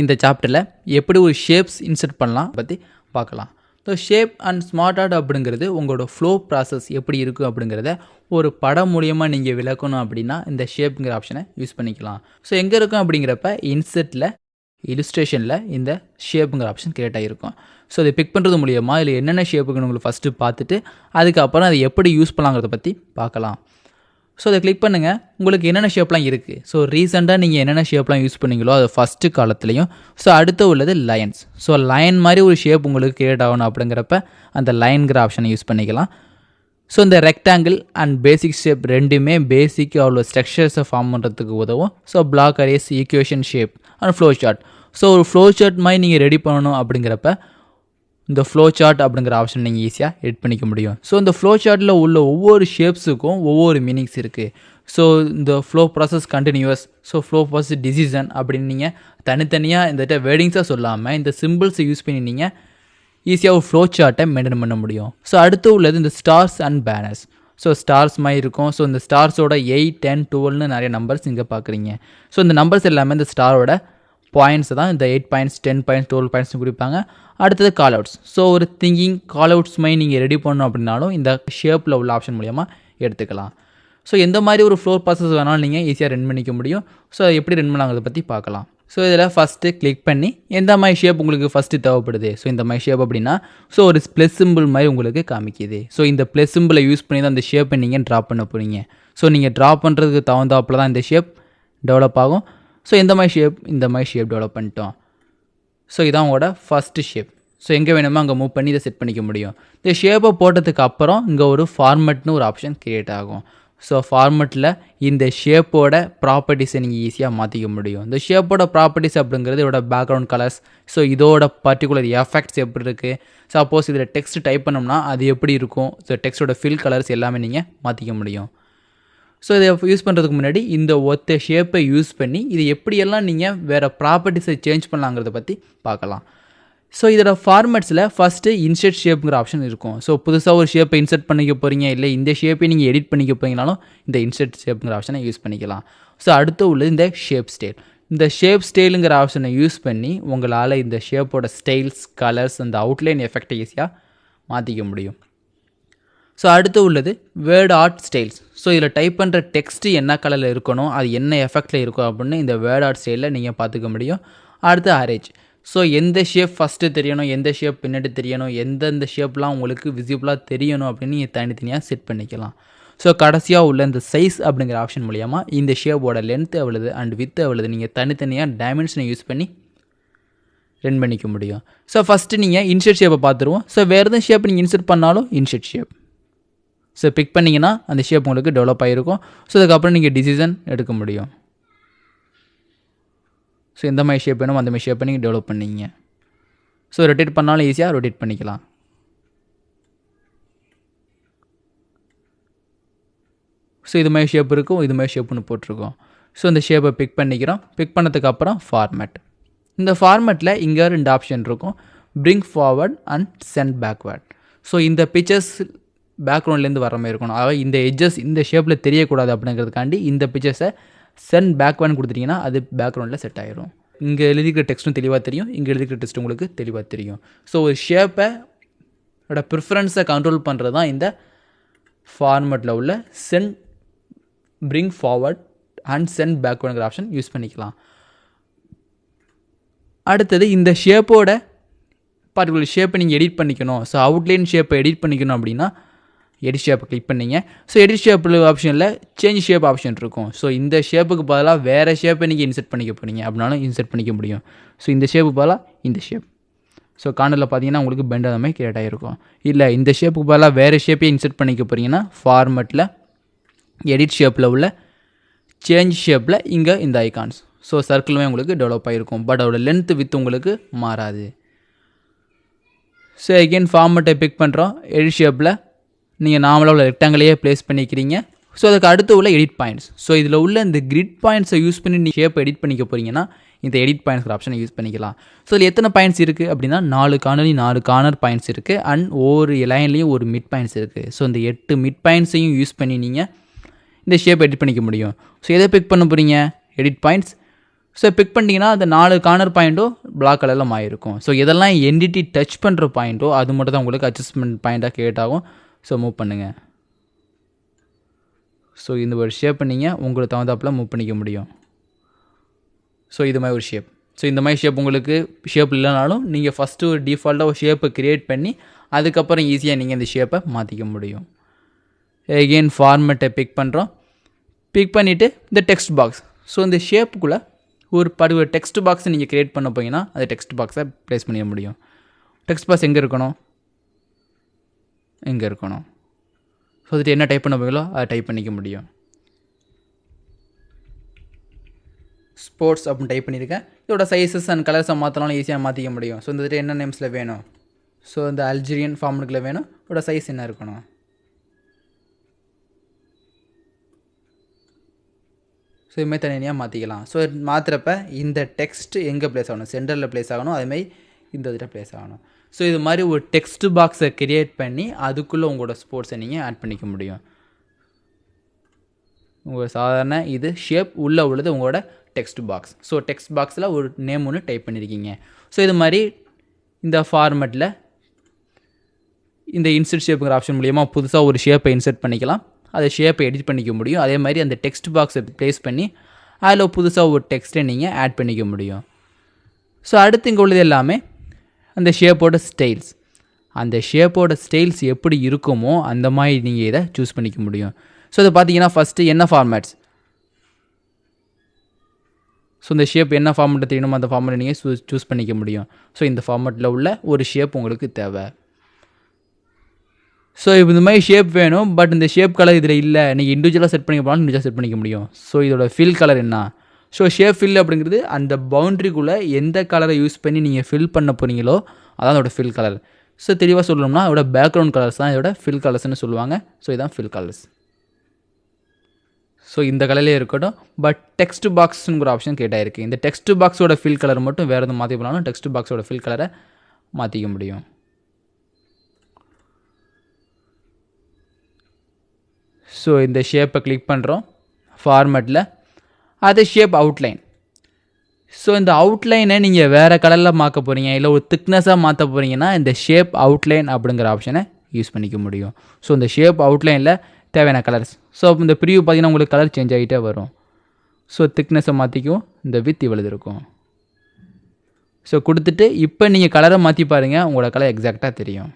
இந்த சாப்டரில் எப்படி ஒரு ஷேப்ஸ் இன்சர்ட் பண்ணலாம் பற்றி பார்க்கலாம். So shape and smart art அப்படிங்கிறது உங்களோட ஃப்ளோ ப்ராசஸ் எப்படி இருக்குது அப்படிங்கிறத ஒரு படம் மூலியமாக நீங்கள் விளக்கணும் அப்படின்னா இந்த ஷேப்புங்கிற ஆப்ஷனை யூஸ் பண்ணிக்கலாம். ஸோ எங்கே இருக்கும் அப்படிங்கிறப்ப இன்சர்ட்டில் இல்லுஸ்ட்ரேஷனில் இந்த ஷேப்புங்கிற ஆப்ஷன் கிரியேட் ஆகிருக்கும். ஸோ அதை பிக் பண்ணுறது மூலியமாக இதில் என்னென்ன ஷேப்புக்குன்னு உங்களுக்கு ஃபஸ்ட்டு பார்த்துட்டு அதுக்கப்புறம் அதை எப்படி யூஸ் பண்ணலாங்கிறத பற்றி பார்க்கலாம். ஸோ அதை கிளிக் பண்ணுங்கள். உங்களுக்கு என்னென்ன ஷேப்லாம் இருக்குது, ஸோ ரீசெண்டாக நீங்கள் என்னென்ன ஷேப்லாம் யூஸ் பண்ணீங்களோ அது ஃபஸ்ட்டு காலத்துலேயும். ஸோ அடுத்து உள்ளது லைன்ஸ். ஸோ லைன் மாதிரி ஒரு ஷேப் உங்களுக்கு கிரியேட் ஆகணும் அப்படிங்கிறப்ப அந்த லைன்கிற ஆப்ஷனை யூஸ் பண்ணிக்கலாம். ஸோ இந்த ரெக்டாங்கிள் அண்ட் பேசிக் ஷேப் ரெண்டுமே பேசிக் அவ்வளோ ஸ்ட்ரக்சர்ஸை ஃபார்ம் பண்ணுறதுக்கு உதவும். So block arrows, equation shape and flow chart. So ஒரு ஃப்ளோ சார்ட் மாதிரி நீங்கள் ரெடி பண்ணணும் அப்படிங்கிறப்ப இந்த ஃப்ளோ சார்ட் அப்படிங்கிற ஆப்ஷன் நீங்கள் ஈஸியாக எடிட் பண்ணிக்க முடியும். ஸோ இந்த ஃப்ளோ சார்ட்டில் உள்ள ஒவ்வொரு ஷேப்ஸுக்கும் ஒவ்வொரு மீனிங்ஸ் இருக்குது. ஸோ இந்த flow process continues, so flow process decision அப்படின்னு நீங்கள் தனித்தனியாக இந்த வேர்டிங்ஸாக சொல்லாமல் இந்த சிம்பிள்ஸை யூஸ் பண்ணி நீங்கள் ஈஸியாக ஒரு ஃப்ளோ சார்ட்டை மெயின்டைன் பண்ண முடியும். ஸோ அடுத்து உள்ளது இந்த stars and banners. So stars மாதிரி இருக்கும். ஸோ இந்த ஸ்டார்ஸோட 8, 10, 12ன்னு நிறைய நம்பர்ஸ் இங்கே பார்க்குறீங்க. ஸோ இந்த நம்பர்ஸ் எல்லாமே இந்த ஸ்டாரோட பாயிண்ட்ஸ் தான். இந்த 8 பாயிண்ட்ஸ், 10 பாயிண்ட்ஸ், 12 பாயிண்ட்ஸ் கொடுப்பாங்க. அடுத்தது கால் அவுட்ஸ். ஸோ ஒரு திங்கிங் கால் அவுட்ஸ் மாதிரி நீங்கள் ரெடி பண்ணணும் அப்படின்னாலும் இந்த ஷேப்பில் உள்ள ஆப்ஷன் மூலியமாக எடுத்துக்கலாம். ஸோ எந்த மாதிரி ஒரு ஃப்ளோர் ப்ராசஸ் வேணாலும் நீங்கள் ஈஸியாக ரன் பண்ணிக்க முடியும். ஸோ அதை எப்படி ரன் பண்ணாங்கிறத பற்றி பார்க்கலாம். ஸோ இதில் ஃபஸ்ட்டு கிளிக் பண்ணி எந்த மாதிரி ஷேப் உங்களுக்கு ஃபஸ்ட்டு தேவைப்படுது. ஸோ இந்த மாதிரி ஷேப் அப்படின்னா ஸோ ஒரு ப்ளஸ் சிம்பிள் மாதிரி உங்களுக்கு காமிக்குது. ஸோ இந்த ப்ளஸ் சிம்பிளை யூஸ் பண்ணி தான் அந்த ஷேப்பை நீங்கள் ட்ரா பண்ண போகிறீங்க. ஸோ நீங்கள் ட்ரா பண்ணுறதுக்கு தகுந்தாப்பில் தான் இந்த ஷேப் டெவலப் ஆகும். ஸோ இந்த மாதிரி ஷேப் டெவலப் பண்ணிட்டோம். ஸோ இதான் உங்களோட ஃபஸ்ட்டு ஷேப். ஸோ எங்கே வேணுமோ அங்கே மூவ் பண்ணி இதை செட் பண்ணிக்க முடியும். இந்த ஷேப்பை போட்டதுக்கு அப்புறம் இங்கே ஒரு ஃபார்மெட்னு ஒரு ஆப்ஷன் க்ரியேட் ஆகும். ஸோ ஃபார்மெட்டில் இந்த ஷேப்போட ப்ராப்பர்ட்டிஸை நீங்கள் ஈஸியாக மாற்றிக்க முடியும். இந்த ஷேப்போட ப்ராப்பர்ட்டிஸ் அப்படிங்கிறது இதோட பேக்ரவுண்ட் கலர்ஸ், ஸோ இதோட பர்டிகுலர் எஃபெக்ட்ஸ் எப்படி இருக்குது, சப்போஸ் இதில் டெக்ஸ்ட் டைப் பண்ணோம்னா அது எப்படி இருக்கும், ஸோ டெக்ஸ்ட்டோட ஃபில் கலர்ஸ் எல்லாமே நீங்கள் மாற்றிக்க முடியும். ஸோ இதை யூஸ் பண்ணுறதுக்கு முன்னாடி இந்த ஒத்த ஷேப்பை யூஸ் பண்ணி இது எப்படியெல்லாம் நீங்கள் வேறு ப்ராப்பர்ட்டிஸை சேஞ்ச் பண்ணலாங்கிறத பற்றி பார்க்கலாம். ஸோ இதோட ஃபார்மேட்ஸில் ஃபஸ்ட்டு இன்சர்ட் ஷேப்புங்கிற ஆப்ஷன் இருக்கும். ஸோ புதுசாக ஒரு ஷேப்பை இன்சர்ட் பண்ணிக்க போகிறீங்க, இல்லை இந்த ஷேப்பை நீங்கள் எடிட் பண்ணிக்க போகிறீங்கனாலும் இந்த இன்சர்ட் ஷேப்புங்கிற ஆப்ஷனை யூஸ் பண்ணிக்கலாம். ஸோ அடுத்து உள்ளது இந்த ஷேப் ஸ்டைல். இந்த ஷேப் ஸ்டைலுங்கிற ஆப்ஷனை யூஸ் பண்ணி உங்களால் இந்த ஷேப்போட ஸ்டைல்ஸ், கலர்ஸ், அந்த அவுட்லைன் எஃபெக்டை ஈஸியாக மாற்றிக்க முடியும். ஸோ அடுத்து உள்ளது வேர்ட் ஆர்ட் ஸ்டைல்ஸ். ஸோ இதில் டைப் பண்ணுற டெக்ஸ்ட்டு என்ன கலரில் இருக்கணும், அது என்ன எஃபெக்டில் இருக்கும் அப்படின்னு இந்த வேர்ட் ஆர்ட் ஸ்டைலில் நீங்கள் பார்த்துக்க முடியும். அடுத்து அரேஞ்ச். ஸோ எந்த ஷேப் ஃபஸ்ட்டு தெரியணும், எந்த ஷேப் பின்னாடி தெரியணும், எந்தெந்த ஷேப்லாம் உங்களுக்கு விசிபிளாக தெரியணும் அப்படின்னு நீங்கள் தனித்தனியாக செட் பண்ணிக்கலாம். ஸோ கடைசியாக உள்ள இந்த சைஸ் அப்படிங்கிற ஆப்ஷன் மூலியமாக இந்த ஷேப்போட லென்த் எவ்வளவு அண்ட் வித் எவ்வளவு நீங்கள் தனித்தனியாக டைமென்ஷனை யூஸ் பண்ணி ரன் பண்ணிக்க முடியும். ஸோ ஃபஸ்ட்டு நீங்கள் இன்சர்ட் ஷேப்பை பார்த்துருவோம். ஸோ வேறு எதுவும் ஷேப் நீங்கள் இன்சர்ட் பண்ணாலும் இன்சர்ட் ஷேப் ஸோ பிக் பண்ணிங்கன்னா அந்த ஷேப் உங்களுக்கு டெவலப் ஆகிருக்கும். ஸோ அதுக்கப்புறம் நீங்கள் டிசிஷன் எடுக்க முடியும். ஸோ எந்த மாதிரி ஷேப் வேணும் அந்த மாதிரி ஷேப்பை நீங்கள் டெவலப் பண்ணிங்க. ஸோ ரொட்டேட் பண்ணாலும் ஈஸியாக ரொட்டேட் பண்ணிக்கலாம். ஸோ இது மாதிரி ஷேப் இருக்கும், இது மாதிரி ஷேப்புன்னு போட்டிருக்கோம். ஸோ இந்த ஷேப்பை பிக் பண்ணிக்கிறோம். பிக் பண்ணதுக்கப்புறம் ஃபார்மேட். இந்த ஃபார்மேட்டில் இங்கே 2 ஆப்ஷன் இருக்கும், bring forward and send backward. So இந்த பிக்சர்ஸ் பேக்ரவுண்ட்லேருந்து வர மாதிரி இருக்கணும். அதாவது இந்த எட்ஜஸ் இந்த ஷேப்பில் தெரியக்கூடாது அப்படிங்கிறதுக்காண்டி இந்த பிக்சர்ஸை சென்ட் பேக்வேர்ட்னு கொடுத்துட்டிங்கன்னா அது பேக்ரவுண்டில் செட் ஆகிரும். இங்கே எழுதிக்கிற டெக்ஸ்ட்டும் தெளிவாக தெரியும், இங்கே எழுதிக்கிற டெக்ஸ்ட் உங்களுக்கு தெளிவாக தெரியும். ஸோ ஒரு ஷேப்போட ப்ரிஃபரன்ஸை கண்ட்ரோல் பண்ணுறது தான் இந்த ஃபார்மேட்டில் உள்ள send, bring forward and send பேக்வேர்டுங்கிற ஆப்ஷன் யூஸ் பண்ணிக்கலாம். அடுத்தது இந்த ஷேப்போட பர்டிகுலர் ஷேப்பை நீங்கள் எடிட் பண்ணிக்கணும். ஸோ அவுட்லைன் ஷேப்பை எடிட் பண்ணிக்கணும் அப்படின்னா எடிட் ஷேப்பை கிளிக் பண்ணிங்க. ஸோ எடிட் ஷேப்பில் ஆப்ஷனில் சேஞ்ச் ஷேப் ஆப்ஷன் இருக்கும். ஸோ இந்த ஷேப்புக்கு பதிலாக வேறு ஷேப்பை நீங்கள் இன்சர்ட் பண்ணிக்க போகிறீங்க அப்படின்னாலும் இன்சர்ட் பண்ணிக்க முடியும். ஸோ இந்த ஷேப்புக்கு பதிலாக இந்த ஷேப். ஸோ கார்னரில் பார்த்தீங்கன்னா உங்களுக்கு பெண்ட் அந்த மாதிரி கிரியேட் ஆகிருக்கும். இல்லை இந்த ஷேப்புக்கு பதிலாக வேறு ஷேப்பையே இன்சர்ட் பண்ணிக்க போகிறீங்கன்னா ஃபார்மேட்டில் எடிட் ஷேப்பில் உள்ள சேஞ்ச் ஷேப்பில் இங்கே இந்த ஐகான்ஸ். ஸோ சர்க்கிளுமே உங்களுக்கு டெவலப் ஆகிருக்கும். பட் அதோட லென்த் வித் உங்களுக்கு மாறாது. ஸோ அகெயின் ஃபார்மேட்டை பிக் பண்ணுறோம். எடிட் ஷேப்பில் நீங்கள் நார்மலாக உள்ள ரெக்டாங்கிளையே ப்ளேஸ் பண்ணிக்கிறீங்க. ஸோ அதுக்கு அடுத்து உள்ள எடிட் பாயிண்ட்ஸ். ஸோ இதில் உள்ள இந்த கிரிட் பாயிண்ட்ஸை யூஸ் பண்ணி நீங்கள் ஷேப்பை எடிட் பண்ணிக்க போகிறீங்கன்னா இந்த எடிட் பாயிண்ட்ஸ் ஆப்ஷனை யூஸ் பண்ணிக்கலாம். ஸோ இதில் எத்தனை பாயிண்ட்ஸ் இருக்குது அப்படின்னா 4 கார்னர் பாயிண்ட்ஸ் இருக்குது அண்ட் ஒவ்வொரு லைன்லேயும் ஒரு மிட் பாயிண்ட்ஸ் இருக்குது. ஸோ இந்த 8 மிட் பாயிண்ட்ஸையும் யூஸ் பண்ணி நீங்கள் இந்த ஷேப் எடிட் பண்ணிக்க முடியும். ஸோ எதை பிக் பண்ண போகிறீங்க, எடிட் பாயிண்ட்ஸ். ஸோ பிக் பண்ணிங்கன்னா அந்த 4 கார்னர் பாயிண்ட்டோ பிளாக் கலரில் மாறிருக்கும். ஸோ இதெல்லாம் என்டிட்டி டச் பண்ணுற பாயிண்ட்டோ அது மட்டும் தான் உங்களுக்கு அட்ஜஸ்ட்மெண்ட் பாயிண்ட்டாக கிரியேட் ஆகும். ஸோ மூவ் பண்ணுங்கள். ஸோ இந்த ஒரு ஷேப்பை நீங்கள் உங்களுக்கு தகுந்தாப்பில் மூவ் பண்ணிக்க முடியும். ஸோ இது மாதிரி ஒரு ஷேப். ஸோ இந்த மாதிரி ஷேப் உங்களுக்கு ஷேப் இல்லைனாலும் நீங்கள் ஃபஸ்ட்டு ஒரு டிஃபால்ட்டாக ஒரு ஷேப்பை க்ரியேட் பண்ணி அதுக்கப்புறம் ஈஸியாக நீங்கள் இந்த ஷேப்பை மாற்றிக்க முடியும். எகெயின் ஃபார்மெட்டை பிக் பண்ணுறோம். பிக் பண்ணிவிட்டு இந்த டெக்ஸ்ட் பாக்ஸ். ஸோ இந்த ஷேப்புக்குள்ளே ஒரு டெக்ஸ்ட் பாக்ஸை நீங்கள் க்ரியேட் பண்ண போங்கன்னா அந்த டெக்ஸ்ட் பாக்ஸை ப்ளேஸ் பண்ணிட முடியும். டெக்ஸ்ட் பாக்ஸ் எங்கே இருக்கணும்? எங்கே இருக்கணும்? ஸோ அதுட்டு என்ன டைப் பண்ண போகிறீங்களோ அதை டைப் பண்ணிக்க முடியும். ஸ்போர்ட்ஸ் அப்படின்னு டைப் பண்ணியிருக்கேன். இதோட சைஸஸ் அண்ட் கலர்ஸை மாற்றலாம் ஈஸியாக மாற்றிக்க முடியும். ஸோ இந்த என்ன நேம்ஸில் வேணும்? ஸோ இந்த அல்ஜீரியன் ஃபார்முக்குள்ளே வேணும். இதோட சைஸ் என்ன இருக்கணும்? ஸோ இதுமாதிரி தனியாக மாற்றிக்கலாம். ஸோ மாற்றுறப்ப இந்த டெக்ஸ்ட் எங்கே ப்ளேஸ் ஆகணும்? சென்டரில் ப்ளேஸ் ஆகணும். அதுமாதிரி இந்த இதில் ப்ளேஸ் ஆகணும். ஸோ இது மாதிரி ஒரு டெக்ஸ்ட் பாக்ஸை க்ரியேட் பண்ணி அதுக்குள்ளே உங்களோட ஸ்போர்ட்ஸை நீங்கள் ஆட் பண்ணிக்க முடியும். உங்கள் சாதாரண இது ஷேப் உள்ளே உள்ளது உங்களோட டெக்ஸ்ட் பாக்ஸ். ஸோ டெக்ஸ்ட் பாக்ஸில் ஒரு நேம் ஒன்று டைப் பண்ணியிருக்கீங்க. ஸோ இது மாதிரி இந்த ஃபார்மெட்டில் இந்த இன்சர்ட் ஷேப்புங்கிற ஆப்ஷன் மூலியமாக புதுசாக ஒரு ஷேப்பை இன்சர்ட் பண்ணிக்கலாம். அதை ஷேப்பை எடிட் பண்ணிக்க முடியும். அதே மாதிரி அந்த டெக்ஸ்ட் பாக்ஸை ப்ளேஸ் பண்ணி அதில் புதுசாக ஒரு டெக்ஸ்ட்டை நீங்கள் ஆட் பண்ணிக்க முடியும். ஸோ அடுத்து இங்கே உள்ளது எல்லாமே அந்த ஷேப்போட ஸ்டைல்ஸ். அந்த ஷேப்போட ஸ்டைல்ஸ் எப்படி இருக்குமோ அந்த மாதிரி நீங்கள் இதை சூஸ் பண்ணிக்க முடியும். ஸோ இதை பார்த்தீங்கன்னா ஃபஸ்ட்டு என்ன ஃபார்மேட்ஸ். ஸோ இந்த ஷேப் என்ன ஃபார்மெட்டை தெரியணுமோ அந்த ஃபார்மெட்டை நீங்கள் சூஸ் பண்ணிக்க முடியும். ஸோ இந்த ஃபார்மெட்டில் உள்ள ஒரு ஷேப் உங்களுக்கு தேவை. ஸோ இப்போ இந்த மாதிரி ஷேப் வேணும், பட் இந்த ஷேப் கலர் இதில் இல்லை, நீங்கள் இண்டிவிஜுவலாக செட் பண்ணிக்க போனாலும் இண்டிவிஜுவலாக செட் பண்ணிக்க முடியும். ஸோ இதோட ஃபில் கலர் என்ன? ஸோ ஷேப் ஃபில் அப்படிங்கிறது அந்த பவுண்ட்ரிக்குள்ளே எந்த கலரை யூஸ் பண்ணி நீங்கள் ஃபில் பண்ண போகிறீங்களோ அதான் அதோட ஃபில் கலர். ஸோ தெளிவாக சொல்லணும்னா அதோட பேக்ரவுண்ட் கலர்ஸ் தான் இதோட ஃபில் கலர்ஸ்னு சொல்லுவாங்க. ஸோ இதான் ஃபில் கலர்ஸ். ஸோ இந்த கலர்லேயே இருக்கட்டும், பட் டெக்ஸ்ட் பாக்ஸுங்கிற ஆப்ஷன் கேட்டாயிருக்கு. இந்த டெக்ஸ்ட் பாக்ஸோட ஃபில் கலர் மட்டும் வேறு எதுவும் மாற்றி போனாலும் டெக்ஸ்ட் பாக்ஸோட ஃபில் கலரை மாற்றிக்க முடியும். ஸோ இந்த ஷேப்பை கிளிக் பண்ணுறோம் ஃபார்மெட்டில். அது ஷேப் அவுட்லைன். ஸோ இந்த அவுட்லைனை நீங்கள் வேறு கலரில் மாற்ற போகிறீங்க, இல்லை ஒரு திக்னஸாக மாற்ற போகிறீங்கன்னா இந்த ஷேப் அவுட்லைன் அப்படிங்கிற ஆப்ஷனை யூஸ் பண்ணிக்க முடியும். ஸோ இந்த ஷேப் அவுட்லைனில் தேவையான கலர்ஸ். ஸோ இந்த ப்ரிவியூ பார்த்தீங்கன்னா உங்களுக்கு கலர் சேஞ்ச் ஆகிட்டே வரும். ஸோ திக்னஸை மாற்றிக்கும், இந்த வித் இவ்வளவு இருக்கும். ஸோ கொடுத்துட்டு இப்போ நீங்கள் கலரை மாற்றி பாருங்கள், உங்களோட கலர் எக்ஸாக்டாக தெரியும்.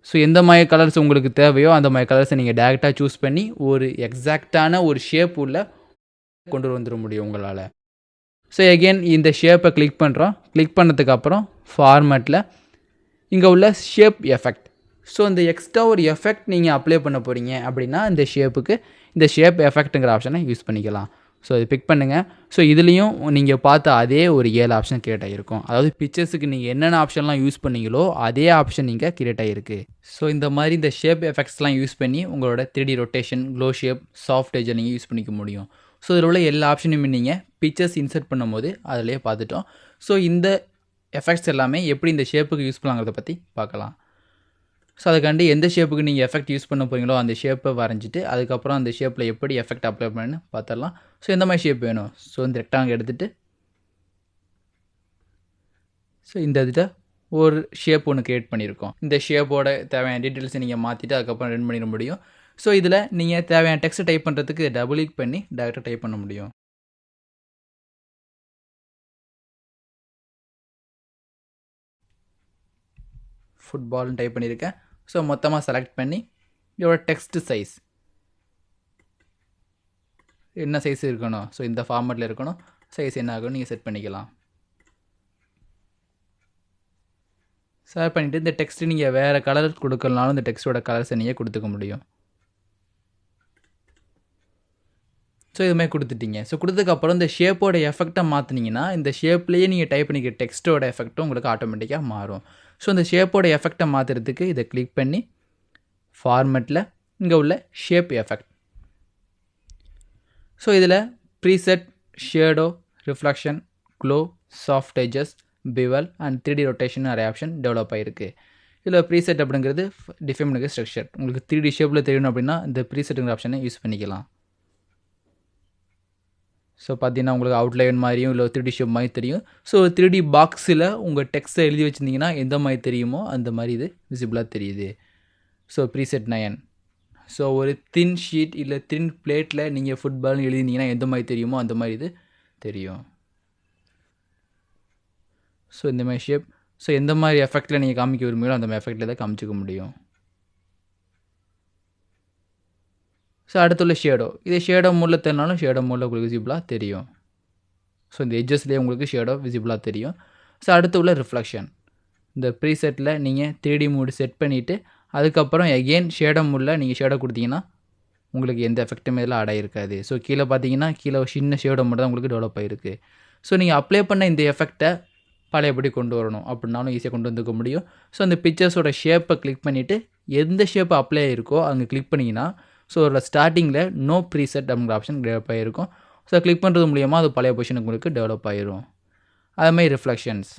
ஸோ எந்த மாதிரி கலர்ஸ் உங்களுக்கு தேவையோ அந்த மாதிரி கலர்ஸை நீங்கள் டேரெக்டாக சூஸ் பண்ணி ஒரு எக்ஸாக்டான ஒரு ஷேப் உள்ள கொண்டு வந்துட முடியும் உங்களால். ஸோ எகெயின் இந்த ஷேப்பை கிளிக் பண்ணுறோம். கிளிக் பண்ணதுக்கப்புறம் ஃபார்மேட்டில் இங்கே உள்ள ஷேப் எஃபெக்ட். ஸோ இந்த எக்ஸ்ட்ரா ஒரு எஃபெக்ட் நீங்கள் அப்ளை பண்ண போகிறீங்க அப்படின்னா இந்த ஷேப்புக்கு இந்த ஷேப் எஃபெக்ட்டுங்கிற ஆப்ஷனை யூஸ் பண்ணிக்கலாம். ஸோ இது பிக் பண்ணுங்கள். ஸோ இதுலேயும் நீங்கள் பார்த்த அதே ஒரு 7 ஆப்ஷன் கிரியேட் ஆகிருக்கும். அதாவது பிக்சர்ஸுக்கு நீங்கள் என்னென்ன ஆப்ஷன்லாம் யூஸ் பண்ணீங்களோ அதே ஆப்ஷன் நீங்கள் கிரியேட் ஆகிருக்கு. ஸோ இந்த மாதிரி இந்த ஷேப் எஃபெக்ட்ஸ்லாம் யூஸ் பண்ணி உங்களோட 3D rotation, glow shape, soft எட்ஜை நீங்கள் யூஸ் பண்ணிக்க முடியும். ஸோ இதில் உள்ள எல்லா ஆப்ஷனுமே நீங்கள் பிக்சர்ஸ் இன்சர்ட் பண்ணும்போது அதிலே பார்த்துட்டோம். ஸோ இந்த எஃபெக்ட்ஸ் எல்லாமே எப்படி இந்த ஷேப்புக்கு யூஸ் பண்ணலாங்கிறத பற்றி பார்க்கலாம். ஸோ அதுக்காண்டி எந்த ஷேப்புக்கு நீங்கள் எஃபெக்ட் யூஸ் பண்ண போகிறீங்களோ அந்த ஷேப்பை வரைஞ்சிட்டு அதுக்கப்புறம் அந்த ஷேப்பில் எப்படி எஃபெக்ட் அப்ளை பண்ணு பார்த்துடலாம். ஸோ எந்த மாதிரி ஷேப் வேணும்? ஸோ இந்த ரெக்டாங்கிள் எடுத்துகிட்டு ஸோ இந்த இதில் ஒரு ஷேப் ஒன்று க்ரியேட் பண்ணியிருக்கோம். இந்த ஷேப்போட தேவையான டீட்டெயில்ஸை நீங்கள் மாற்றிட்டு அதுக்கப்புறம் ரன் பண்ணிட முடியும். ஸோ இதில் நீங்கள் தேவையான டெக்ஸ்ட் டைப் பண்ணுறதுக்கு டபுள் கிளிக் பண்ணி டேரெக்டாக டைப் பண்ண முடியும். ஃபுட்பால்னு டைப் பண்ணியிருக்கேன். ஸோ மொத்தமாக செலக்ட் பண்ணி இதோட டெக்ஸ்ட் சைஸ் என்ன சைஸ் இருக்கணும், ஸோ இந்த ஃபார்மேட்டில் இருக்கணும், சைஸ் என்ன ஆகும்னு நீங்கள் செட் பண்ணிக்கலாம். செலக்ட் பண்ணிவிட்டு இந்த டெக்ஸ்ட்டு நீங்கள் வேறு கலர் கொடுக்கலனாலும் இந்த டெக்ஸ்ட்டோட கலர்ஸை நீங்கள் கொடுத்துக்க முடியும். ஸோ இதுமாதிரி கொடுத்துட்டீங்க. ஸோ கொடுத்ததுக்கப்புறம் இந்த ஷேப்போட எஃபெக்டை மாற்றினீங்கன்னா இந்த ஷேப்லேயே நீங்கள் டைப் பண்ணிக்கிற டெக்ஸ்ட்டோட எஃபெக்ட்டும் உங்களுக்கு ஆட்டோமேட்டிக்காக மாறும். ஸோ இந்த ஷேப்போட எஃபெக்டை மாற்றுறதுக்கு இதை கிளிக் பண்ணி ஃபார்மெட்டில் இங்கே உள்ள ஷேப் எஃபெக்ட். ஸோ இதில் preset, shadow, reflection, glow, soft edges, bevel and 3D rotation நிறைய ஆப்ஷன் டெவலப் ஆகிருக்கு. இதில் ப்ரீசெட் அப்படிங்கிறது டிஃபைன் பண்ணுறது ஸ்ட்ரக்சர். உங்களுக்கு 3D ஷேப்பில் தெரியணும் அப்படின்னா இந்த ப்ரீசெட்டுங்கிற ஆப்ஷனை யூஸ் பண்ணிக்கலாம். ஸோ பார்த்தீங்கன்னா உங்களுக்கு அவுட்லைன் மாதிரியும் இல்லை 3D ஷேப் மாதிரி தெரியும். ஸோ 3D பாக்ஸில் உங்கள் டெக்ஸ்ட்டை எழுதி வச்சுருந்தீங்கன்னா எந்த மாதிரி தெரியுமோ அந்த மாதிரி இது விசிபிளாக தெரியுது. So preset 9. ஸோ ஒரு தின் ஷீட் இல்லை தின் பிளேட்டில் நீங்கள் ஃபுட்பால்னு எழுதினீங்கன்னா எந்த மாதிரி தெரியுமோ அந்த மாதிரி இது தெரியும். ஸோ இந்த மாதிரி ஷேப். ஸோ எந்த மாதிரி எஃபெக்டில் நீங்கள் காமிக்க விரும்புகிறோ அந்த மாதிரி எஃபெக்டில் தான் காமிச்சிக்க முடியும். ஸோ அடுத்துள்ள ஷேடோ. இதே ஷேடோ மோடில் தெரினாலும் ஷேடோ மோடில் உங்களுக்கு விசிபிளாக தெரியும். ஸோ இந்த எட்ஜஸ்லேயே உங்களுக்கு ஷேடோ விசிபிளாக தெரியும். ஸோ அடுத்து உள்ள ரிஃப்ளெக்ஷன். இந்த ப்ரீசெட்டில் நீங்கள் 3D மோடு செட் பண்ணிவிட்டு அதுக்கப்புறம் எகெயின் ஷேடோ மோடில் நீங்கள் ஷேடோ கொடுத்தீங்கன்னா உங்களுக்கு எந்த எஃபெக்ட்டுமே இதில் ஆட் ஆகிருக்காது. ஸோ கீழே பார்த்தீங்கன்னா கீழே சின்ன ஷேடோ மட்டும் தான் உங்களுக்கு டெவலப் ஆகிருக்கு. ஸோ நீங்கள் அப்ளை பண்ண இந்த எஃபெக்டை பழையபடி கொண்டு வரணும் அப்படின்னாலும் ஈஸியாக கொண்டு வந்துக்க முடியும். ஸோ அந்த பிக்சர்ஸோட ஷேப்பை கிளிக் பண்ணிவிட்டு எந்த ஷேப்பை அப்ளை ஆகிருக்கோ அங்கே கிளிக் பண்ணிங்கன்னா ஸோ அதில் ஸ்டார்டிங்கில் நோ ப்ரீசெட் அப்படிங்கிற ஆப்ஷன் டெவலப் ஆகிருக்கும். ஸோ கிளிக் பண்ணுறது மூலியமாக அது பழைய பொசிஷனுக்கு உங்களுக்கு டெவலப் ஆகிரும். அதுமாதிரி ரிஃப்ளெக்ஷன்ஸ்.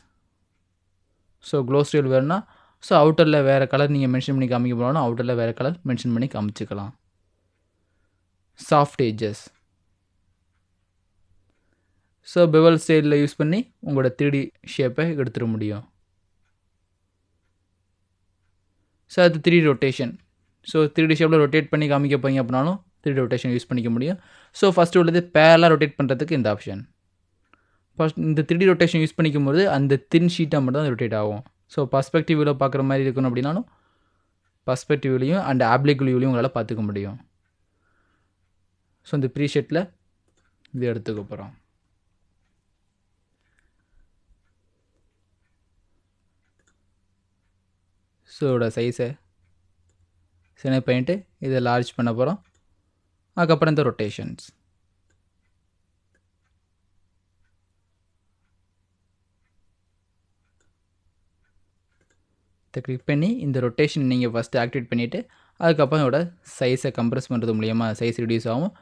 ஸோ க்ளோ ஸ்டைல் வேணும்னா ஸோ அவுட்டரில் வேறு கலர் நீங்கள் மென்ஷன் பண்ணி காமிக்க போனாலும் அவுட்டரில் வேறு கலர் மென்ஷன் பண்ணி காமிச்சிக்கலாம். Soft edges. ஸோ பெவல் ஸ்டைலில் யூஸ் பண்ணி உங்களோட 3D ஷேப்பை எடுத்துட முடியும். ஸோ அது 3D ரொட்டேஷன். ஸோ 3D ஷேப்பில் ரொட்டேட் பண்ணி காமிக்க போங்க அப்படின்னாலும் 3D ரொட்டேஷன் யூஸ் பண்ணிக்க முடியும். ஸோ ஃபஸ்ட்டு உள்ளது பேரலாக ரொட்டேட் பண்ணுறதுக்கு இந்த ஆப்ஷன். ஃபஸ்ட் இந்த 3D ரொட்டேஷன் யூஸ் பண்ணிக்கும் போது அந்த தின் ஷீட்டாக மட்டும் தான் ரொட்டேட் ஆகும். ஸோ பர்ஸ்பெக்டிவில் பார்க்குற மாதிரி இருக்கணும் அப்படின்னாலும் பர்ஸ்பெக்டிவ்லையும் அண்ட் ஆப்ளிக் வியூலையும் உங்களால் பார்த்துக்க முடியும். ஸோ இந்த ப்ரீஷெட்டில் இது எடுத்துக்க போகிறோம். ஸோ இதோட சைஸை செலக்ட் பண்ணிட்டு இதை லார்ஜ் பண்ண போகிறோம். அதுக்கப்புறம் இந்த ரொட்டேஷன்ஸ். இதை கிளிக் பண்ணி இந்த ரொட்டேஷன் நீங்கள் ஃபஸ்ட்டு ஆக்டிவேட் பண்ணிவிட்டு அதுக்கப்புறம் இதோட சைஸை கம்ப்ரஸ் பண்ணுறது மூலியமாக சைஸ் ரிடியூஸ் ஆகும்.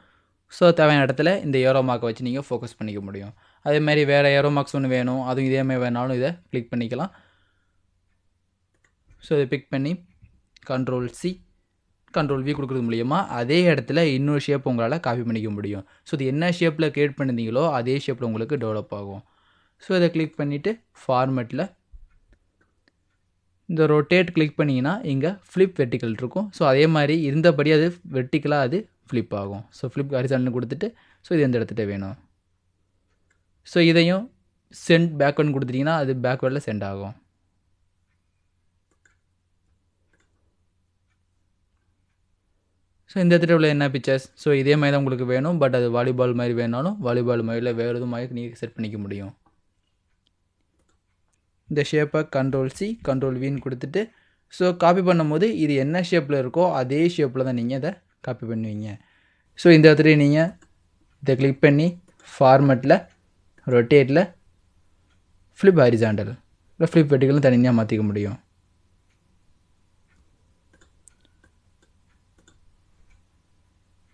ஸோ தேவையான இடத்துல இந்த ஏரோ மார்க்கை வச்சு நீங்கள் ஃபோக்கஸ் பண்ணிக்க முடியும். அதேமாதிரி வேறு ஏரோ மார்க்ஸ் ஒன்று வேணும் அதுவும் இதேமாதிரி வேணாலும் இதை கிளிக் பண்ணிக்கலாம். ஸோ இதை பிக் பண்ணி Ctrl+C Ctrl+V கொடுக்குறது மூலியமாக அதே இடத்துல இன்னொரு ஷேப் உங்களால் காப்பி பண்ணிக்க முடியும். ஸோ இது என்ன ஷேப்பில் க்ரியேட் பண்ணியிருந்தீங்களோ அதே ஷேப்பில் உங்களுக்கு டெவலப் ஆகும். ஸோ இதை கிளிக் பண்ணிவிட்டு ஃபார்மேட்டில் இந்த ரொட்டேட் கிளிக் பண்ணிங்கன்னா இங்கே ஃப்ளிப் வெர்டிக்கல் இருக்கும். ஸோ அதே மாதிரி இருந்தபடி அது வெர்டிக்கலாக அது ஃப்ளிப் ஆகும். ஸோ ஃப்ளிப் ஹாரிசான்டல் கொடுத்துட்டு ஸோ இது எந்த இடத்துல வேணும். ஸோ இதையும் சென்ட் பேக்வேர்டு கொடுத்துட்டிங்கன்னா அது பேக்வேர்டில் சென்ட் ஆகும். ஸோ இந்த இடத்துல உள்ள என்ன பிக்சர்ஸ் ஸோ இதே மாதிரி தான் உங்களுக்கு வேணும். பட் அது வாலிபால் மாதிரி வேணாலும் வாலிபால் மாதிரியில் வேறு எதுவும் மாதிரி நீங்கள் செட் பண்ணிக்க முடியும். இந்த ஷேப்பை Ctrl+C Ctrl+Vன்னு கொடுத்துட்டு ஸோ காப்பி பண்ணும்போது இது என்ன ஷேப்பில் இருக்கோ அதே ஷேப்பில் தான் நீங்கள் இதை காப்பி பண்ணுவீங்க. ஸோ இந்த இடத்துல நீங்கள் இதை கிளிக் பண்ணி ஃபார்மேட்டில் ரொட்டேட்டில் ஃப்ளிப் ஹாரிசான்டல் இல்லை ஃப்ளிப் வெர்டிக்கலும் தனியாக மாற்றிக்க முடியும்.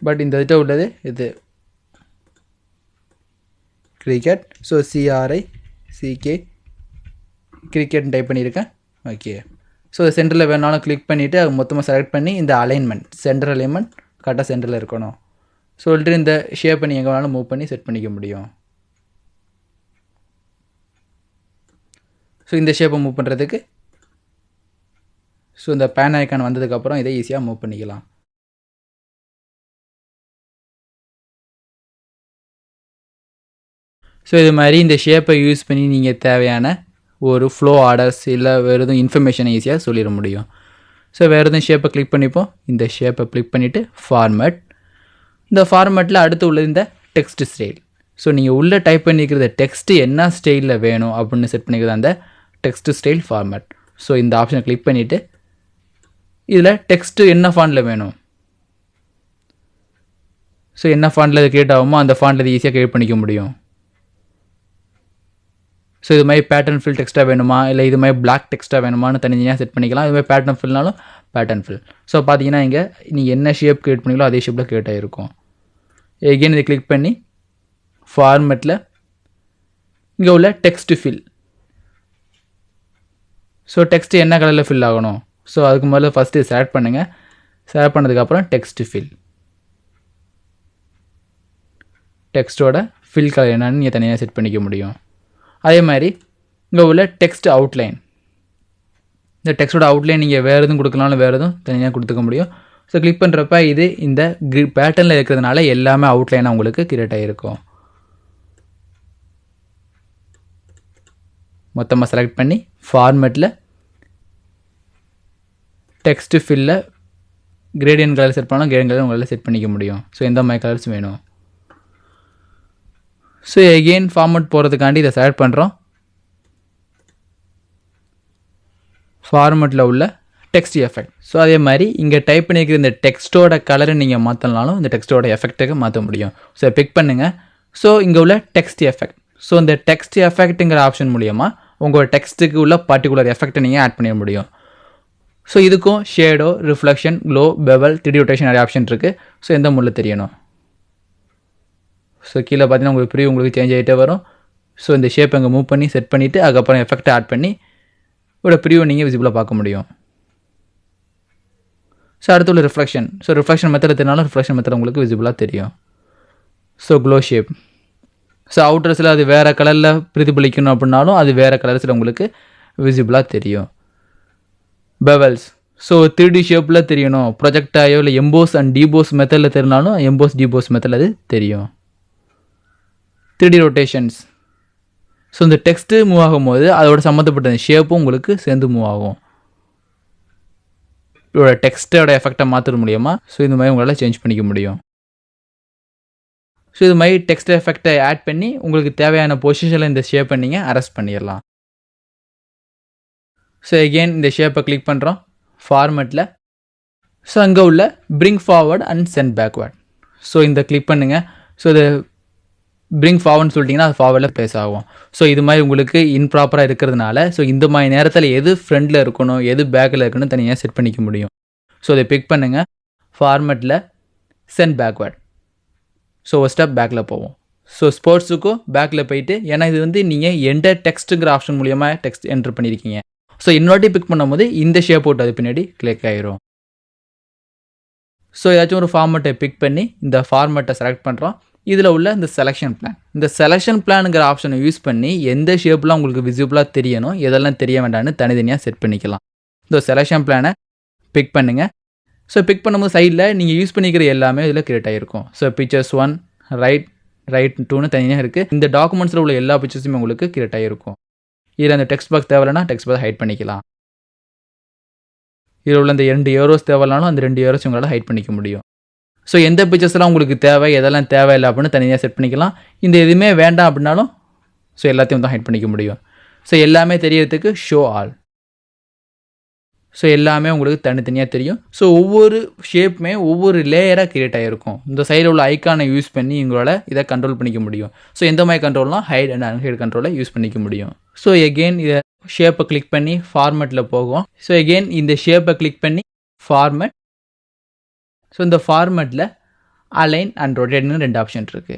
பட் இந்த இதுட்ட உள்ளது இது கிரிக்கெட். ஸோ CRICK கிரிக்கெட்னு டைப் பண்ணியிருக்கேன். ஓகே. ஸோ சென்டரில் வேணாலும் கிளிக் பண்ணிவிட்டு அது மொத்தமாக செலக்ட் பண்ணி இந்த அலைன்மெண்ட் சென்டர் அலைன்மெண்ட் கரெக்டாக சென்டரில் இருக்கணும் சொல்லிட்டு இந்த ஷேப்பை நீங்கள் எங்கே வேணாலும் மூவ் பண்ணி செட் பண்ணிக்க முடியும். ஸோ இந்த ஷேப்பை மூவ் பண்ணுறதுக்கு ஸோ இந்த பேன் ஐக்கான் வந்ததுக்கப்புறம் இதை ஈஸியாக மூவ் பண்ணிக்கலாம். ஸோ இது மாதிரி இந்த ஷேப்பை யூஸ் பண்ணி நீங்கள் தேவையான ஒரு ஃப்ளோ ஆர்டர்ஸ் இல்லை வேறு எதுவும் இன்ஃபர்மேஷனை ஈஸியாக சொல்லிட முடியும். ஸோ வேறு எதுவும் ஷேப்பை கிளிக் பண்ணிப்போம். இந்த ஷேப்பை கிளிக் பண்ணிவிட்டு ஃபார்மேட். இந்த ஃபார்மேட்டில் அடுத்து உள்ளது இந்த டெக்ஸ்ட் ஸ்டைல். ஸோ நீங்கள் உள்ளே டைப் பண்ணிக்கிறது டெக்ஸ்ட்டு என்ன ஸ்டைலில் வேணும் அப்படின்னு செட் பண்ணிக்கிறது அந்த டெக்ஸ்ட் ஸ்டைல் ஃபார்மேட். ஸோ இந்த ஆப்ஷனை கிளிக் பண்ணிவிட்டு இதில் டெக்ஸ்ட்டு என்ன ஃபாண்டில் வேணும் ஸோ என்ன ஃபாண்டில் இது க்ரியேட் ஆகுமோ அந்த ஃபாண்டில் இது ஈஸியாக க்ரியேட் பண்ணிக்க முடியும். ஸோ இது மாதிரி பேட்டர்ன் ஃபில் டெக்ஸ்ட்டாக வேணுமா இல்லை இது மாதிரி பிளாக் டெக்ஸ்ட்டாக வேணுமான்னு தனித்தனியாக செட் பண்ணிக்கலாம். இது மாதிரி பேட்டர்ன் ஃபில்னாலும் பேட்டர்ன் ஃபில். ஸோ பார்த்தீங்கன்னா இங்கே நீங்கள் என்ன ஷேப் க்ரியேட் பண்ணிங்களோ அதே ஷேப்பில் க்ரியேட் ஆகிருக்கும். எகெயின் இதை கிளிக் பண்ணி ஃபார்மேட்டில் இங்கே உள்ள டெக்ஸ்ட் ஃபில். ஸோ டெக்ஸ்ட்டு என்ன கலரில் ஃபில் ஆகணும் ஸோ அதுக்கு முதல்ல ஃபஸ்ட்டு செலக்ட் பண்ணுங்கள். செலக்ட் பண்ணதுக்கப்புறம் டெக்ஸ்ட் ஃபில் டெக்ஸ்ட்டோட ஃபில் கலர் என்னன்னு நீங்கள் தனியாக செட் பண்ணிக்க முடியும். அதே மாதிரி இங்கே உள்ள டெக்ஸ்ட் அவுட்லைன், இந்த டெக்ஸ்டோட அவுட்லைன் நீங்கள் வேறு எதுவும் கொடுக்கலாம்னு வேறு எதுவும் தனியாக கொடுத்துக்க முடியும். ஸோ கிளிக் பண்ணுறப்ப இது இந்த பேட்டர்னில் இருக்கிறதுனால எல்லாமே அவுட்லைனாக உங்களுக்கு கிரியேட் ஆகிருக்கும். மொத்தமாக செலக்ட் பண்ணி ஃபார்மேட்டில் டெக்ஸ்ட்டு ஃபில்லில் கிரேடியன்ட் கலர் செட் பண்ணால் கிரேடியன்ட் கலர் உங்களால் செட் பண்ணிக்க முடியும். ஸோ எந்த மாதிரி கலர்ஸ் வேணும். ஸோ எகெயின் ஃபார்மேட் போகிறதுக்காண்டி இதை செலக்ட் பண்ணுறோம். ஃபார்மேட்டில் உள்ள டெக்ஸ்ட் எஃபெக்ட். ஸோ அதே மாதிரி இங்கே டைப் பண்ணியிருக்கிற இந்த டெக்ஸ்ட்டோட கலரை நீங்கள் மாற்றினாலும் இந்த டெக்ஸ்ட்டோட எஃபெக்ட்டுக்கு மாற்ற முடியும். ஸோ பிக் பண்ணுங்கள். ஸோ இங்கே உள்ள டெக்ஸ்ட் எஃபெக்ட். ஸோ இந்த டெக்ஸ்ட் எஃபெக்ட்டுங்கிற ஆப்ஷன் மூலிமா உங்களோட டெக்ஸ்ட்டுக்கு உள்ள பர்டிகுலர் எஃபெக்ட்டை நீங்கள் ஆட் பண்ணிட முடியும். ஸோ இதுக்கும் shadow, reflection, glow, bevel, 3D rotation நிறைய ஆப்ஷன் இருக்குது. ஸோ எந்த மூலில் தெரியணும். ஸோ கீழே பார்த்தீங்கன்னா உங்களுக்கு ப்ரிவ்யூ உங்களுக்கு சேஞ்ச் ஆகிட்டே வரும். ஸோ இந்த ஷேப் அங்கே மூவ் பண்ணி செட் பண்ணிவிட்டு அதுக்கப்புறம் எஃபெக்ட்டை ஆட் பண்ணி இதோட ப்ரிவ்யூ நீங்கள் விசிபிளாக பார்க்க முடியும். ஸோ அடுத்து உள்ள ரிஃப்ளெக்ஷன். ஸோ ரிஃப்ளெக்ஷன் மெத்தட் தெரினாலும் ரிஃப்ளெக்ஷன் மெத்தட் உங்களுக்கு விசிபிளாக தெரியும். So glow shape. ஸோ அவுட்டர்ஸில் அது வேறு கலரில் பிரதிபலிக்கணும் அப்படின்னாலும் அது வேறு கலர்ஸில் உங்களுக்கு விசிபிளாக தெரியும். பெவல்ஸ். ஸோ 3D ஷேப்பில் தெரியணும், ப்ரொஜெக்டாயோ இல்லை எம்போஸ் அண்ட் டிபோஸ் மெத்தடில் தெரினாலும் எம்போஸ் டிபோஸ் மெத்தடில் அது தெரியும். 3D rotations. ஸோ இந்த டெக்ஸ்ட்டு மூவ் ஆகும்போது அதோட சம்மந்தப்பட்ட ஷேப்பும் உங்களுக்கு சேர்ந்து மூவ் ஆகும். இதோட டெக்ஸ்ட்டோட எஃபெக்டை மாற்றுற மூலியமா ஸோ இந்த மாதிரி உங்களால் சேஞ்ச் பண்ணிக்க முடியும். ஸோ இது மாதிரி டெக்ஸ்ட் எஃபெக்டை ஆட் பண்ணி உங்களுக்கு தேவையான பொசிஷனில் இந்த ஷேப்பை நீங்கள் அரெஸ்ட் பண்ணிடலாம். ஸோ எகெயின் இந்த ஷேப்பை கிளிக் பண்ணுறோம் ஃபார்மேட்டில். ஸோ அங்கே உள்ள bring forward and send backward. So இந்த கிளிக் பண்ணுங்கள். ஸோ இது பிரிங் ஃபார்வர்ட்னு சொல்லிட்டிங்கன்னா அது ஃபார்வர்டில் ப்ளேஸ் ஆகும். ஸோ இது மாதிரி உங்களுக்கு இன்ப்ராப்பராக இருக்கிறதுனால ஸோ இந்த மாதிரி நேரத்தில் எது ஃப்ரண்டில் இருக்கணும் எது பேக்கில் இருக்கணும் தனியாக செட் பண்ணிக்க முடியும். ஸோ இதை பிக் பண்ணுங்கள் ஃபார்மேட்டில் சென்ட் பேக்வேர்ட். ஸோ ஒரு ஸ்டெப் பேக்கில் போவோம். ஸோ ஸ்போர்ட்ஸுக்கும் பேக்கில் போயிட்டு ஏன்னா இது வந்து நீங்கள் என்டர் டெக்ஸ்ட்டுங்கிற ஆப்ஷன் மூலியமாக டெக்ஸ்ட் என்டர் பண்ணியிருக்கீங்க. ஸோ இன்னொரு பிக் பண்ணும்போது இந்த ஷேப் போட்டு அது பின்னாடி கிளிக் ஆகிரும். ஸோ ஏதாச்சும் ஒரு ஃபார்மேட்டை பிக் பண்ணி இந்த ஃபார்மேட்டை செலக்ட் பண்ணுறோம். இதில் உள்ள இந்த செலெக்ஷன் பிளான், இந்த செலெக்ஷன் பிளானுங்கிற ஆப்ஷனை யூஸ் பண்ணி எந்த ஷேப்லாம் உங்களுக்கு விசிபிளாக தெரியணும் எதெல்லாம் தெரிய வேண்டாம்னு தனித்தனியாக செட் பண்ணிக்கலாம். இந்த செலெக்ஷன் பிளானை பிக் பண்ணுங்கள். ஸோ பிக் பண்ணும்போது சைடில் நீங்கள் யூஸ் பண்ணிக்கிற எல்லாமே இதில் கிரியேட் ஆகிருக்கும். ஸோ பிக்சர்ஸ் 1, ரைட் 2ன்னு தனியாக இருக்குது. இந்த டாக்குமெண்ட்ஸில் உள்ள எல்லா பிக்சர்ஸுமே உங்களுக்கு கிரியேட் ஆகிருக்கும். இதில் அந்த டெக்ஸ்ட் பாக்ஸ் தேவையில்லைனா டெக்ஸ்ட் பாக்ஸ் ஹைட் பண்ணிக்கலாம். இதில் உள்ள இந்த 2 ஏரோஸ் தேவையில்லாலும் அந்த 2 ஏரோஸ் உங்களால் ஹைட் பண்ணிக்க முடியும். ஸோ எந்த பிக்சர்ஸ்லாம் உங்களுக்கு தேவை எதெல்லாம் தேவையில்லை அப்படின்னு தனியாக செட் பண்ணிக்கலாம். இந்த எதுவுமே வேண்டாம் அப்படின்னாலும் ஸோ எல்லாத்தையும் தான் ஹைட் பண்ணிக்க முடியும். ஸோ எல்லாமே தெரியறதுக்கு ஷோ ஆல். ஸோ எல்லாமே உங்களுக்கு தனித்தனியாக தெரியும். ஸோ ஒவ்வொரு ஷேப்புமே ஒவ்வொரு லேயராக கிரியேட் ஆகிருக்கும். இந்த சைடில் உள்ள ஐக்கானை யூஸ் பண்ணி உங்களால் இதை கண்ட்ரோல் பண்ணிக்க முடியும். ஸோ எந்த மாதிரி கண்ட்ரோல்னால் ஹைட் அண்ட் அன்ஹைட் கண்ட்ரோலை யூஸ் பண்ணிக்க முடியும். ஸோ எகெயின் இதை ஷேப்பை கிளிக் பண்ணி ஃபார்மேட்டில் போகும். ஸோ எகெயின் இந்த ஷேப்பை கிளிக் பண்ணி ஃபார்மேட். ஸோ இந்த ஃபார்மேட்டில் அலைன் அண்ட் ரொட்டேட்னு 2 ஆப்ஷன் இருக்குது.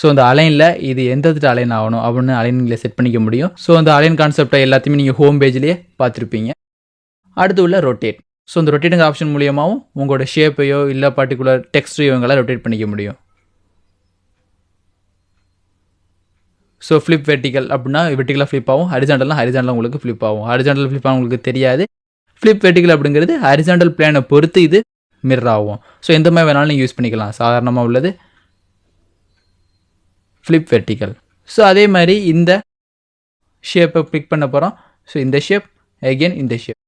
ஸோ இந்த அலைனில் இது எந்த அலைன் ஆகணும் அப்படின்னு அலைனில் செட் பண்ணிக்க முடியும். ஸோ அந்த அலைன் கான்செப்டை எல்லாத்தையுமே நீங்கள் ஹோம் பேஜ்லேயே பார்த்துருப்பீங்க. அடுத்து உள்ள ரொட்டேட். ஸோ இந்த ரொட்டேட்டிங் ஆப்ஷன் மூலியமாகவும் உங்களோட ஷேப்பையோ இல்லை பர்டிகுலர் டெக்ஸ்ட்டையோ இவங்களால் ரொட்டேட் பண்ணிக்க முடியும். ஸோ ஃப்ளிப் வெர்டிக்கல் அப்படின்னா வெர்டிக்கலாக ஃப்ளிப் ஆகும், ஹரிசாண்டலாக உங்களுக்கு ஃப்ளிப் ஆகும். ஹரிசாண்டல் ஃப்ளிப் ஆகும் உங்களுக்கு தெரியாது. ஃப்ளிப் வெர்டிக்கல் அப்படிங்கிறது ஹரிசாண்டல் பிளானை பொறுத்து இது மிரர் ஆகும். ஸோ எந்த மாதிரி வேணாலும் நீங்கள் யூஸ் பண்ணிக்கலாம். சாதாரணமாக உள்ளது ஃப்ளிப் வெர்டிக்கல். ஸோ அதே மாதிரி இந்த ஷேப்பை பிக் பண்ண போகிறோம். ஸோ இந்த ஷேப் அகெயின் இந்த ஷேப்.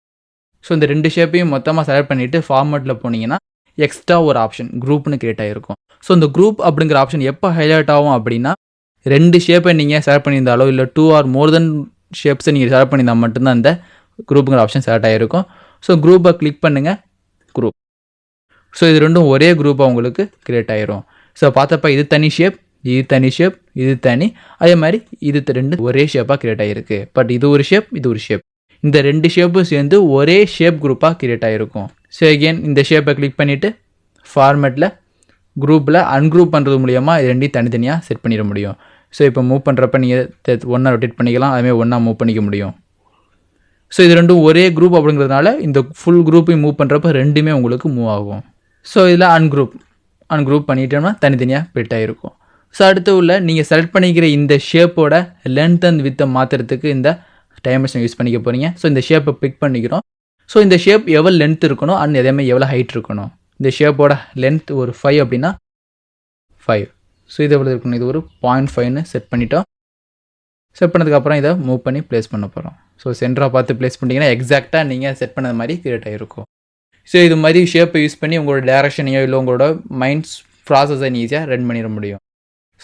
ஸோ இந்த 2 ஷேப்பையும் மொத்தமாக செலக்ட் பண்ணிவிட்டு ஃபார்மேட்டில் போனீங்கன்னா எக்ஸ்ட்ரா ஒரு ஆப்ஷன் குரூப்னு கிரியேட் ஆகிருக்கும். ஸோ இந்த குரூப் அப்படிங்கிற ஆப்ஷன் எப்போ ஹைலைட் ஆகும் அப்படின்னா 2 ஷேப்பை நீங்கள் செலக்ட் பண்ணியிருந்தாலோ இல்லை 2 ஆர் மோர் தென் ஷேப்ஸை நீங்கள் செலக்ட் பண்ணியிருந்தால் மட்டும்தான் அந்த குரூப்புங்கிற ஆப்ஷன் செலக்ட் ஆகிருக்கும். ஸோ குரூப்பை கிளிக் பண்ணுங்கள், குரூப். ஸோ இது ரெண்டும் ஒரே குரூப்பாக உங்களுக்கு கிரியேட் ஆகிரும். ஸோ பார்த்தப்ப இது தனி ஷேப், இது தனி ஷேப், இது தனி, அதே மாதிரி இது 2 ஒரே ஷேப்பாக கிரியேட் ஆகிருக்கு. பட் இது ஒரு ஷேப், இது ஒரு ஷேப். இந்த 2 ஷேப்பும் சேர்ந்து ஒரே ஷேப் குரூப்பாக கிரியேட் ஆகிருக்கும். ஸோ அகெயின் இந்த ஷேப்பை கிளிக் பண்ணிவிட்டு ஃபார்மேட்டில் குரூப்பில் அன்குரூப் பண்ணுறது மூலியமாக இது 2 தனித்தனியாக செட் பண்ணிட முடியும். ஸோ இப்போ மூவ் பண்ணுறப்ப நீங்கள் ஒன்றா ரொட்டேட் பண்ணிக்கலாம், அதுமாதிரி ஒன்றா மூவ் பண்ணிக்க முடியும். ஸோ இது 2 ஒரே குரூப் அப்படிங்கிறதுனால இந்த ஃபுல் குரூப்பையும் மூவ் பண்ணுறப்ப 2மே உங்களுக்கு மூவ் ஆகும். ஸோ இதில் அன்குரூப் பண்ணிட்டோம்னா தனித்தனியாக பிரிட் ஆகிருக்கும். ஸோ அடுத்து உள்ள நீங்கள் செலக்ட் பண்ணிக்கிற இந்த ஷேப்போட லென்த் அண்ட் வித்தை மாற்றுறதுக்கு இந்த டைமென்ஷன் யூஸ் பண்ணிக்க போகிறீங்க. ஸோ இந்த ஷேப்பை பிக் பண்ணிக்கிறோம். ஸோ இந்த ஷேப் எவ்வளோ லென்த் இருக்கணும் அண்ட் அதேமாதிரி எவ்வளோ ஹைட் இருக்கணும். இந்த ஷேப்போட லென்த் ஒரு 5 அப்படின்னா 5. ஸோ இது எவ்வளோ இருக்கணும், இது ஒரு 0.5ன்னு செட் பண்ணிட்டோம். செட் பண்ணதுக்கப்புறம் இதை மூவ் பண்ணி ப்ளேஸ் பண்ண போகிறோம். ஸோ சென்டராக பார்த்து ப்ளேஸ் பண்ணிட்டீங்கன்னா எக்ஸாக்டாக நீங்கள் செட் பண்ணது மாதிரி கிரியேட் ஆகிருக்கும். ஸோ இது மாதிரி ஷேப்பை யூஸ் பண்ணி உங்களோட டேரக்ஷனையோ இல்லை உங்களோட மைண்ட்ஸ் ப்ராசஸை ஈஸியாக ரன் பண்ணிட முடியும்.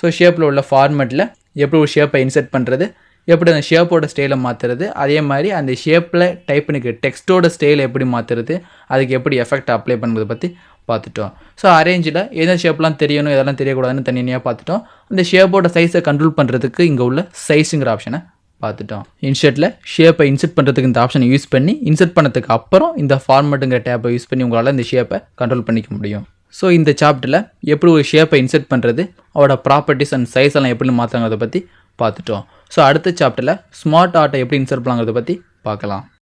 ஸோ ஷேப்பில் உள்ள ஃபார்மெட்டில் எப்படி ஒரு ஷேப்பை இன்சர்ட் பண்ணுறது, எப்படி அந்த ஷேப்போட ஸ்டைலை மாற்றுறது, அதே மாதிரி அந்த ஷேப்பில் டைப் பண்ணிக்க டெக்ஸ்ட்டோட ஸ்டைலை எப்படி மாற்றுறது, அதுக்கு எப்படி எஃபெக்ட் அப்ளை பண்ணுறதை பற்றி பார்த்துட்டோம். ஸோ அரேஞ்சில் எந்த ஷேப்லாம் தெரியணும் எதெல்லாம் தெரியக்கூடாதுன்னு தனியாக பார்த்துட்டோம். அந்த ஷேப்போட சைஸை கண்ட்ரோல் பண்ணுறதுக்கு இங்கே உள்ள சைஸுங்கிற ஆப்ஷனை பார்த்துட்டோம். இன்சர்ட்டில் ஷேப்பை இன்சர்ட் பண்ணுறதுக்கு இந்த ஆப்ஷனை யூஸ் பண்ணி இன்சர்ட் பண்ணதுக்கு அப்புறம் இந்த ஃபார்மெட்டுங்கிற டேப்பை யூஸ் பண்ணி உங்களால் இந்த ஷேப்பை கண்ட்ரோல் பண்ணிக்க முடியும். ஸோ இந்த சாப்டரில் எப்படி ஒரு ஷேப்பை இன்சர்ட் பண்ணுறது, அவரோட ப்ராப்பர்ட்டிஸ் அண்ட் சைஸ் எல்லாம் எப்படி மாற்றுறதை பற்றி பார்த்துட்டோம். ஸோ அடுத்த சாப்டரில் ஸ்மார்ட் ஆர்ட்டை எப்படி இன்சர்ட் பண்ணலாங்கிறத பற்றி பார்க்கலாம்.